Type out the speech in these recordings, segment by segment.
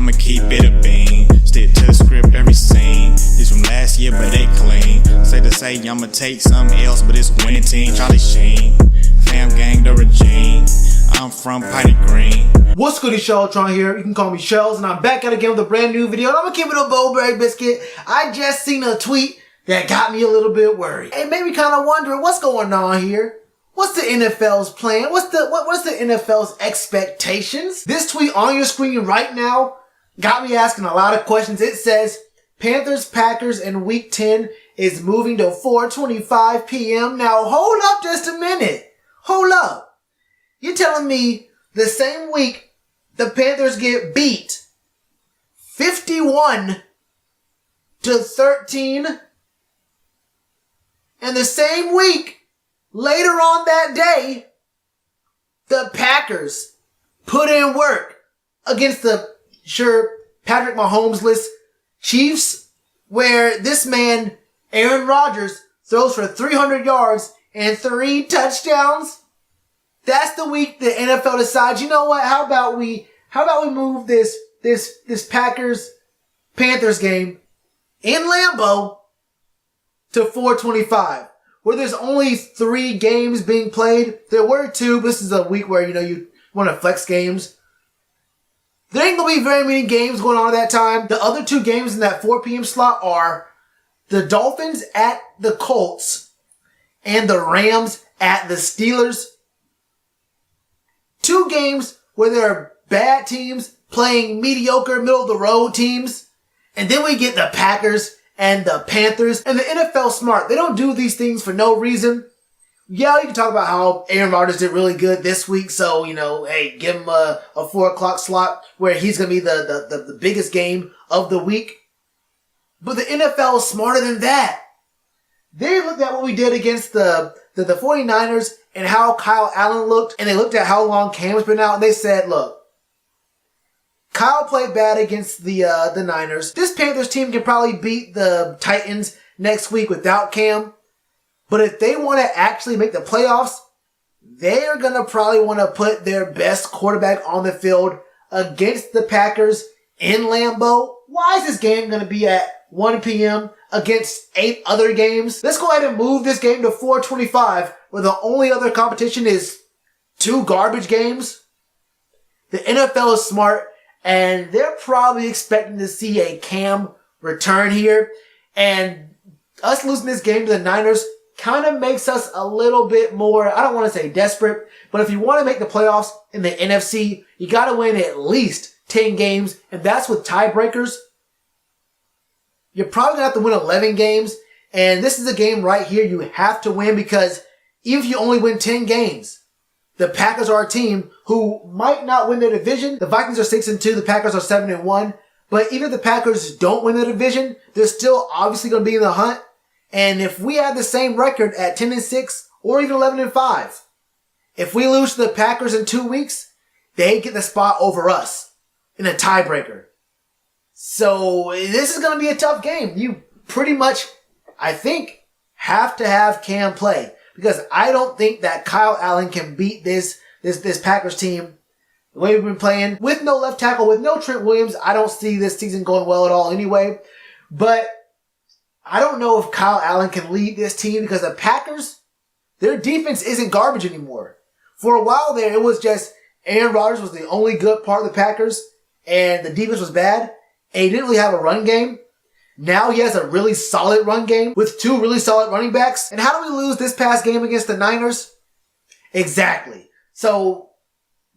I'ma keep it a bean. Stick to the script, every scene. This from last year, but they clean. Say to say, I'ma take something else, but it's winning team. Charlie Sheen, fam gang, the regime. I'm from Piney Green. What's good, it's Shellitronnn here. You can call me Shells, and I'm back at it again with a brand new video. And I'm gonna keep it a Bowberry biscuit. I just seen a tweet that got me a little bit worried. It made me kind of wonder what's going on here. What's the NFL's plan? What's the NFL's expectations? This tweet on your screen right now got me asking a lot of questions. It says, Panthers, Packers in Week 10 is moving to 4:25 p.m. Now, hold up just a minute. Hold up. You're telling me the same week the Panthers get beat 51-13, and the same week later on that day, the Packers put in work against the Patrick Mahomes-less Chiefs, where this man, Aaron Rodgers, throws for 300 yards and 3 touchdowns. That's the week the NFL decides, you know what, how about we move this Packers-Panthers game in Lambeau to 4:25. Where there's only 3 games being played. There were 2, but this is a week where, you want to flex games. There ain't going to be very many games going on at that time. The other 2 games in that 4 p.m. slot are the Dolphins at the Colts and the Rams at the Steelers. 2 games where there are bad teams playing mediocre, middle-of-the-road teams. And then we get the Packers and the Panthers. And the NFL smart. They don't do these things for no reason. Yeah, you can talk about how Aaron Rodgers did really good this week. So, hey, give him a 4 o'clock slot where he's going to be the biggest game of the week. But the NFL is smarter than that. They looked at what we did against the 49ers and how Kyle Allen looked. And they looked at how long Cam's been out. And they said, look, Kyle played bad against the Niners. This Panthers team can probably beat the Titans next week without Cam. But if they want to actually make the playoffs, they are going to probably want to put their best quarterback on the field against the Packers in Lambeau. Why is this game going to be at 1 p.m. against 8 other games? Let's go ahead and move this game to 4:25, where the only other competition is 2 garbage games. The NFL is smart, and they're probably expecting to see a Cam return here. And us losing this game to the Niners kind of makes us a little bit more, I don't want to say desperate, but if you want to make the playoffs in the NFC, you got to win at least 10 games, and that's with tiebreakers. You're probably going to have to win 11 games, and this is a game right here you have to win, because even if you only win 10 games, the Packers are a team who might not win their division. The Vikings are 6-2, the Packers are 7-1, but even if the Packers don't win the division, they're still obviously going to be in the hunt. And if we have the same record at 10-6 or even 11-5, if we lose to the Packers in 2 weeks, they get the spot over us in a tiebreaker. So this is going to be a tough game. You pretty much, I think, have to have Cam play, because I don't think that Kyle Allen can beat this Packers team the way we've been playing. With no left tackle, with no Trent Williams, I don't see this season going well at all anyway. But I don't know if Kyle Allen can lead this team, because the Packers, their defense isn't garbage anymore. For a while there, it was just Aaron Rodgers was the only good part of the Packers, and the defense was bad, and he didn't really have a run game. Now he has a really solid run game with 2 really solid running backs. And how do we lose this past game against the Niners? Exactly. So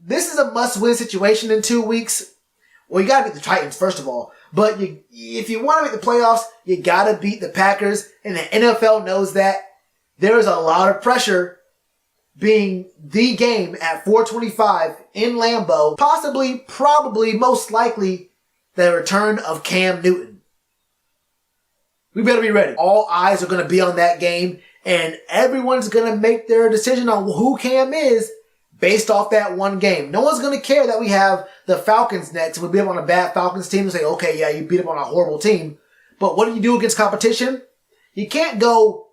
this is a must-win situation in 2 weeks. Well, you got to beat the Titans, first of all. But if you want to make the playoffs, you got to beat the Packers. And the NFL knows that. There is a lot of pressure being the game at 4:25 in Lambeau. Possibly, probably, most likely, the return of Cam Newton. We better be ready. All eyes are going to be on that game, and everyone's going to make their decision on who Cam is based off that one game. No one's going to care that we have the Falcons next. We'll beat up on a bad Falcons team and say, okay, yeah, you beat up on a horrible team. But what do you do against competition? You can't go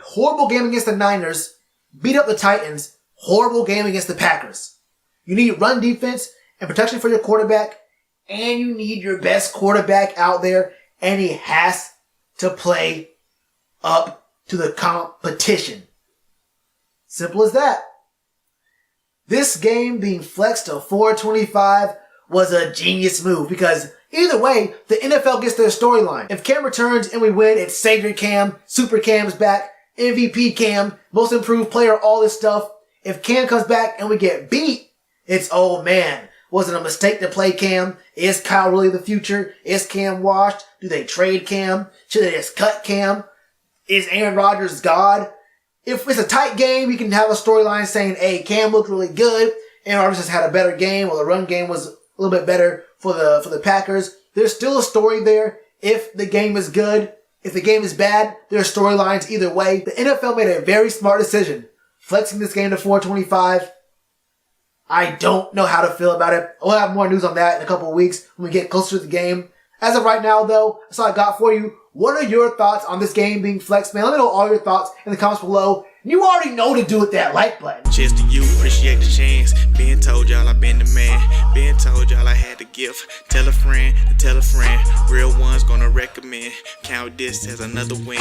horrible game against the Niners, beat up the Titans, horrible game against the Packers. You need run defense and protection for your quarterback, and you need your best quarterback out there, and he has to play up to the competition. Simple as that. This game being flexed to 425 was a genius move because either way, the NFL gets their storyline. If Cam returns and we win, it's Savior Cam, Super Cam's back, MVP Cam, Most Improved Player, all this stuff. If Cam comes back and we get beat, it's, oh man, was it a mistake to play Cam? Is Kyle really the future? Is Cam washed? Do they trade Cam? Should they just cut Cam? Is Aaron Rodgers God? If it's a tight game, you can have a storyline saying, hey, Cam looked really good. Aaron Rodgers has had a better game, or the run game was a little bit better for the Packers. There's still a story there if the game is good. If the game is bad, there are storylines either way. The NFL made a very smart decision, flexing this game to 425. I don't know how to feel about it. We'll have more news on that in a couple of weeks when we get closer to the game. As of right now, though, that's all I got for you. What are your thoughts on this game being flexed, man? Let me know all your thoughts in the comments below. You already know to do with that like button. Cheers to you, appreciate the chance. Been told y'all I been the man. Been told y'all I had the gift. Tell a friend to tell a friend. Real ones gonna recommend. Count this as another win.